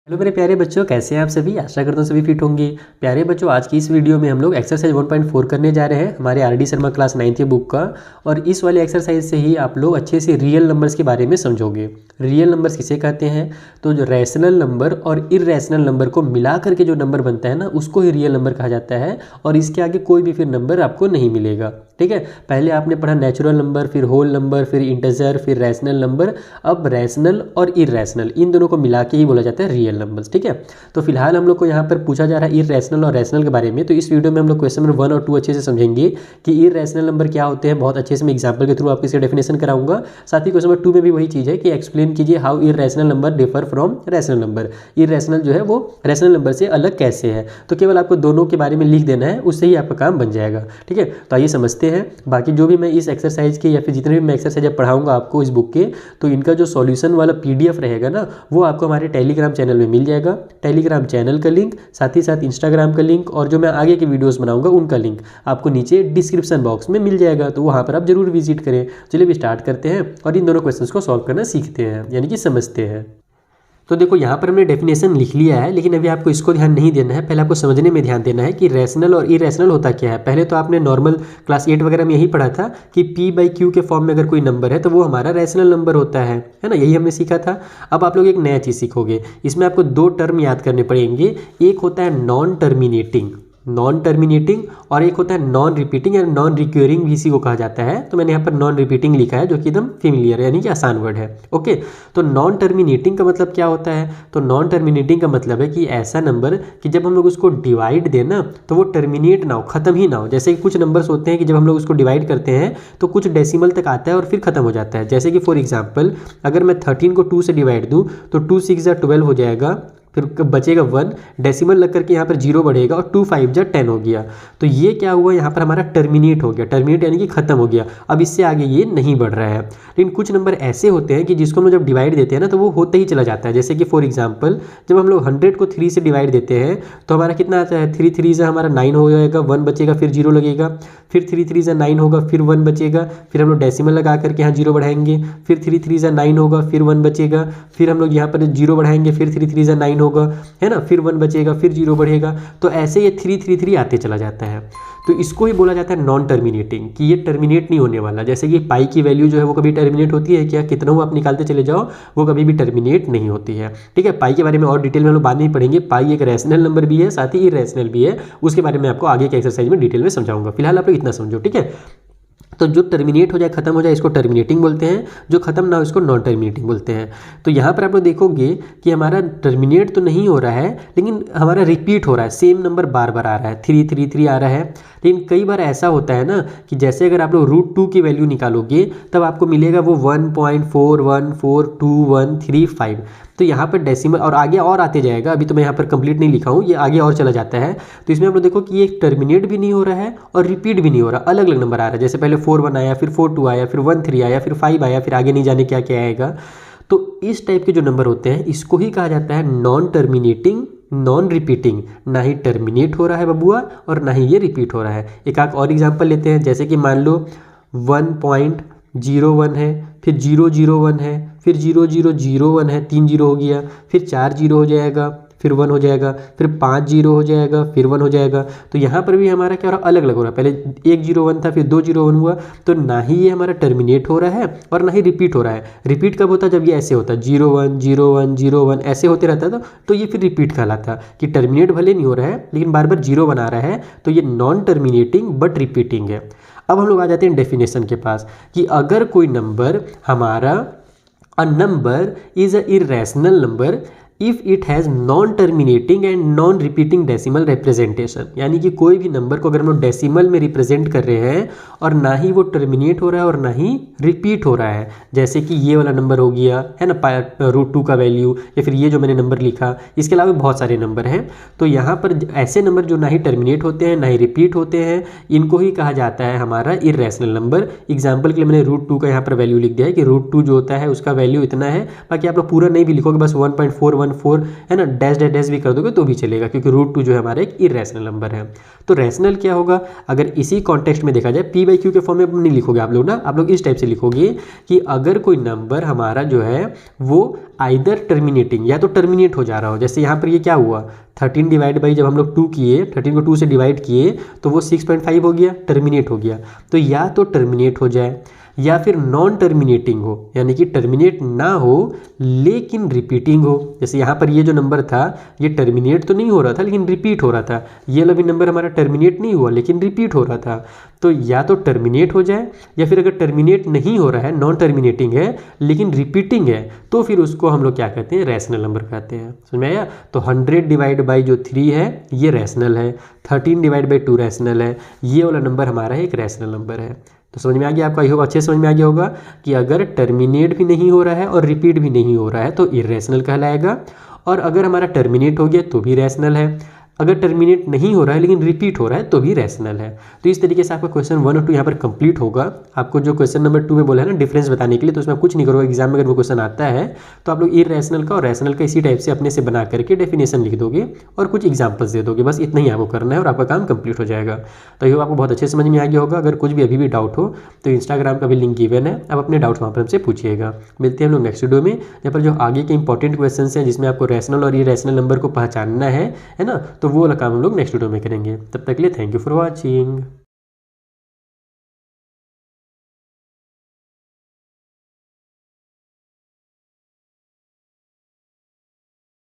Hello मेरे प्यारे बच्चों, कैसे हैं आप सभी। आशा करता हूँ सभी फिट होंगे। प्यारे बच्चों, आज की इस वीडियो में हम लोग एक्सरसाइज 1.4 करने जा रहे हैं हमारे R D Sharma class 9th की बुक का। और इस वाले एक्सरसाइज से ही आप लोग अच्छे से रियल नंबर्स के बारे में समझोगे। रियल नंबर्स किसे कहते हैं, तो जो रैशनल नंबर और इर्रेशनल नंबर को मिला करके जो नंबर बनता है ना, उसको ही रियल नंबर कहा जाता है। और इसके आगे कोई भी फिर नंबर आपको नहीं मिलेगा। ठीक है, पहले आपने पढ़ा नेचुरल नंबर, फिर होल नंबर, फिर इंटीजर, फिर रैशनल नंबर। अब रैशनल और इर्रेशनल इन दोनों को मिला के ही बोला जाता है रियल नंबर्स। ठीक है, तो फिलहाल हम लोग को यहाँ पर पूछा जा रहा है इर्रेशनल और रैशनल के बारे में। तो इस वीडियो में हम लोग क्वेश्चन नंबर 1 और 2 अच्छे से समझेंगे कि इर्रेशनल नंबर क्या होते हैं। बहुत अच्छे से मैं एग्जाम्पल के थ्रू आपको इसका डेफिनेशन कराऊंगा। साथ ही क्वेश्चन नंबर 2 में भी वही चीज़ है कि एक्सप्लेन कीजिए how irrational number differ from rational number. Irrational जो है वो रैशनल नंबर से अलग कैसे है। तो केवल आपको दोनों के बारे में लिख देना है, उससे ही आपका काम बन जाएगा। ठीक है, तो आइए समझते हैं। बाकी जो भी मैं इस एक्सरसाइज के या फिर जितने भी मैं एक्सरसाइज पढ़ाऊंगा आपको इस बुक के, तो इनका जो सॉल्यूशन वाला PDF रहेगा ना, वो आपको हमारे टेलीग्राम चैनल में मिल जाएगा। टेलीग्राम चैनल का लिंक, साथ ही साथ इंस्टाग्राम का लिंक, और जो मैं आगे के वीडियोस बनाऊंगा उनका लिंक आपको नीचे डिस्क्रिप्शन बॉक्स में मिल जाएगा। तो वहाँ पर आप जरूर विजिट करें। चलिए भी स्टार्ट करते हैं और इन दोनों क्वेश्चंस को सॉल्व करना सीखते हैं, यानी कि समझते हैं। तो देखो यहाँ पर हमने डेफिनेशन लिख लिया है, लेकिन अभी आपको इसको ध्यान नहीं देना है। पहले आपको समझने में ध्यान देना है कि रैशनल और इरेशनल होता क्या है। पहले तो आपने नॉर्मल क्लास 8 वगैरह में यही पढ़ा था कि P/Q के फॉर्म में अगर कोई नंबर है तो वो हमारा रैशनल नंबर होता है ना, यही हमने सीखा था। अब आप लोग एक नया चीज़ सीखोगे। इसमें आपको 2 टर्म याद करने पड़ेंगे। एक होता है नॉन टर्मिनेटिंग और एक होता है नॉन रिपीटिंग या नॉन रिक्योरिंग भी इसी को कहा जाता है। तो मैंने यहाँ पर नॉन रिपीटिंग लिखा है, जो कि एकदम फेमिलियर यानी कि आसान वर्ड है। ओके, तो नॉन टर्मिनेटिंग का मतलब क्या होता है, तो नॉन टर्मिनेटिंग का मतलब है कि ऐसा नंबर कि जब हम लोग उसको डिवाइड दें ना, तो वो टर्मिनेट ना हो, खत्म ही ना हो। जैसे कि कुछ नंबर्स होते हैं कि जब हम लोग उसको डिवाइड करते हैं तो कुछ डेसिमल तक आता है और फिर खत्म हो जाता है। जैसे कि फॉर एग्जाम्पल, अगर मैं 13 को 2 से डिवाइड दूँ तो 2 6 जा 12 हो जाएगा, फिर बचेगा 1, डेसिमल लग करके यहाँ पर 0 बढ़ेगा और 2 5 जा 10 हो गया। तो ये क्या हुआ, यहाँ पर हमारा टर्मिनेट हो गया। टर्मिनेट यानी कि खत्म हो गया, अब इससे आगे ये नहीं बढ़ रहा है। लेकिन कुछ नंबर ऐसे होते हैं कि जिसको हम लोग जब डिवाइड देते हैं ना, तो वो होते ही चला जाता है। जैसे कि फॉर एग्जाम्पल, जब हम लोग 100 को 3 से डिवाइड देते हैं तो हमारा कितना आता है, 3 3 जा हमारा 9 हो जाएगा, 1 बचेगा, फिर 0 लगेगा, फिर 3 3 जा 9 होगा, फिर 1 बचेगा, फिर हम लोग डेसिमल लगा करके यहाँ 0 बढ़ाएंगे, फिर 3 3 जा 9 होगा, फिर 1 बचेगा, फिर हम लोग यहाँ पर 0 बढ़ाएंगे, फिर 3 3 जा 9 होगा, है ना, फिर 1 बचेगा, फिर 0 बढ़ेगा। तो ऐसे ये 3 3 3 आते चला जाता है। तो इसको ही बोला जाता है नॉन टर्मिनेटिंग, कि ये टर्मिनेट नहीं होने वाला। जैसे कि पाई की वैल्यू जो है वो कभी टर्मिनेट होती है क्या, कितना वो आप निकालते चले जाओ, वो कभी भी टर्मिनेट नहीं होती है। ठीक है, पाई के बारे में और डिटेल में हम लोग बाद में ही पढ़ेंगे। पाई एक रैशनल नंबर भी है, साथ ही इरेशनल भी है। उसके बारे में आपको आगे के एक्सरसाइज में डिटेल में समझाऊंगा। फिलहाल आप लोग इतना समझो। ठीक है, तो जो टर्मिनेट हो जाए, खत्म हो जाए, इसको टर्मिनेटिंग बोलते हैं। जो खत्म ना हो इसको नॉन टर्मिनेटिंग बोलते हैं। तो यहाँ पर आप लोग देखोगे कि हमारा टर्मिनेट तो नहीं हो रहा है, लेकिन हमारा रिपीट हो रहा है। सेम नंबर बार बार आ रहा है, 3 3 3 आ रहा है। लेकिन कई बार ऐसा होता है ना कि जैसे अगर आप लोग √2 की वैल्यू निकालोगे तब आपको मिलेगा वो 1.4142135। तो यहाँ पर डेसिमल और आगे और आते जाएगा। अभी तो मैं यहाँ पर कंप्लीट नहीं लिखा हूँ, ये आगे और चला जाता है। तो इसमें आप लोग देखो कि ये टर्मिनेट भी नहीं हो रहा है और रिपीट भी नहीं हो रहा, अलग अलग नंबर आ रहा है। जैसे पहले 4 1 आया, फिर 4 2 आया, फिर 1 3 आया, फिर 5 आया, फिर आगे नहीं जाने क्या क्या आएगा। तो इस टाइप के जो नंबर होते हैं इसको ही कहा जाता है नॉन टर्मिनेटिंग, नॉन रिपीटिंग। ना ही टर्मिनेट हो रहा है बबुआ और ना ही ये रिपीट हो रहा है। एक आध और एग्जांपल लेते हैं। जैसे कि मान लो 1.01 है, फिर 001 है, फिर 0001 है, 3 0 हो गया, फिर 4 0 हो जाएगा, फिर 1 हो जाएगा, फिर 5 0 हो जाएगा, फिर 1 हो जाएगा। तो यहाँ पर भी हमारा क्या हो रहा है, अलग अलग हो रहा है। पहले 1 0 1 था, फिर 2 0 1 हुआ। तो ना ही ये हमारा टर्मिनेट हो रहा है और ना ही रिपीट हो रहा है। रिपीट कब होता है, जब ये ऐसे होता है 0 1 0 1 0 1 ऐसे होते रहता था, तो ये फिर रिपीट कहलाता कि टर्मिनेट भले नहीं हो रहा है लेकिन बार बार 0 बना रहा है, तो ये नॉन टर्मिनेटिंग बट रिपीटिंग है। अब हम लोग आ जाते हैं डेफिनेशन के पास कि अगर कोई नंबर हमारा a number is a irrational number if it has non terminating and non repeating decimal representation. यानी कि कोई भी नंबर को अगर हम लोग डेसिमल में रिप्रेजेंट कर रहे हैं और ना ही वो टर्मिनेट हो रहा है और ना ही रिपीट हो रहा है, जैसे कि ये वाला नंबर हो गया है ना, √2 का वैल्यू, या फिर ये जो मैंने नंबर लिखा, इसके अलावा बहुत सारे नंबर हैं। तो यहाँ पर ऐसे नंबर जो ना ही टर्मिनेट होते हैं ना ही रिपीट होते हैं, इनको ही कहा जाता है हमारा इरेशनल नंबर। एग्जाम्पल के लिए मैंने √2 का यहाँ पर वैल्यू लिख दिया है कि √2 जो होता है उसका वैल्यू इतना है। बाकी आप लोग पूरा नहीं भी लिखोगे, बस 1.41 0.14 है ना, डैश डैश डैश भी कर दोगे तो भी चलेगा, क्योंकि √2 जो है हमारा एक इरेशनल नंबर है। तो रैशनल क्या होगा, अगर इसी कॉन्टेक्स्ट में देखा जाए, p/q के फॉर्म में नहीं लिखोगे आप लोग ना, आप लोग इस टाइप से लिखोगे कि अगर कोई नंबर हमारा जो है वो आइदर टर्मिनेटिंग, या तो टर्मिनेट हो जा रहा हो, जैसे यहाँ पर ये क्या हुआ 13 डिवाइड बाई जब हम लोग 2 किए, 13 को 2 से डिवाइड किए तो वो 6.5 हो गया, टर्मिनेट हो गया। तो या तो टर्मिनेट हो जाए या फिर नॉन टर्मिनेटिंग हो, यानी कि टर्मिनेट ना हो लेकिन रिपीटिंग हो। जैसे यहाँ पर ये जो नंबर था ये टर्मिनेट तो नहीं हो रहा था लेकिन रिपीट हो रहा था, ये वाला भी नंबर हमारा टर्मिनेट नहीं हुआ लेकिन रिपीट हो रहा था। तो या तो टर्मिनेट हो जाए, या फिर अगर टर्मिनेट नहीं हो रहा है, नॉन टर्मिनेटिंग है लेकिन रिपीटिंग है, तो फिर उसको हम लोग क्या कहते हैं, रैशनल नंबर कहते हैं। समझ में आया? तो 100 डिवाइड बाई जो 3 है ये रैशनल है, 13 डिवाइड बाई 2 रैशनल है, ये वाला नंबर हमारा एक रैशनल नंबर है। तो समझ में आ गया आपको, आई होप अच्छे समझ में आ गया होगा कि अगर टर्मिनेट भी नहीं हो रहा है और रिपीट भी नहीं हो रहा है तो इरेशनल कहलाएगा, और अगर हमारा टर्मिनेट हो गया तो भी रैशनल है, अगर टर्मिनेट नहीं हो रहा है लेकिन रिपीट हो रहा है तो भी रैशनल है। तो इस तरीके से आपका क्वेश्चन 1 और 2 यहाँ पर कंप्लीट होगा। आपको जो क्वेश्चन नंबर 2 में बोला है ना डिफरेंस बताने के लिए, तो उसमें कुछ नहीं करोगे, एग्जाम में अगर वो क्वेश्चन आता है तो आप लोग इरेशनल का और रैशनल का इसी टाइप से अपने से बना करके डेफिनेशन लिख दोगे और कुछ एग्जाम्पल्स दे दोगे, बस इतना ही आपको करना है और आपका काम कंप्लीट हो जाएगा। तो ये आपको बहुत अच्छे समझ में आ गया होगा। अगर कुछ भी अभी भी डाउट हो तो इंस्टाग्राम का भी लिंक गिवन है, आप अपने डाउट्स वहाँ पर हमसे पूछिएगा। मिलते हैं हम लोग नेक्स्ट वीडियो में, यहाँ पर जो आगे के इंपॉर्टेंट क्वेश्चन हैं जिसमें आपको रैशनल और इरेशनल नंबर को पहचानना है ना, तो वो वाला काम हम लोग नेक्स्ट वीडियो में करेंगे। तब तक के लिए थैंक यू फॉर वॉचिंग।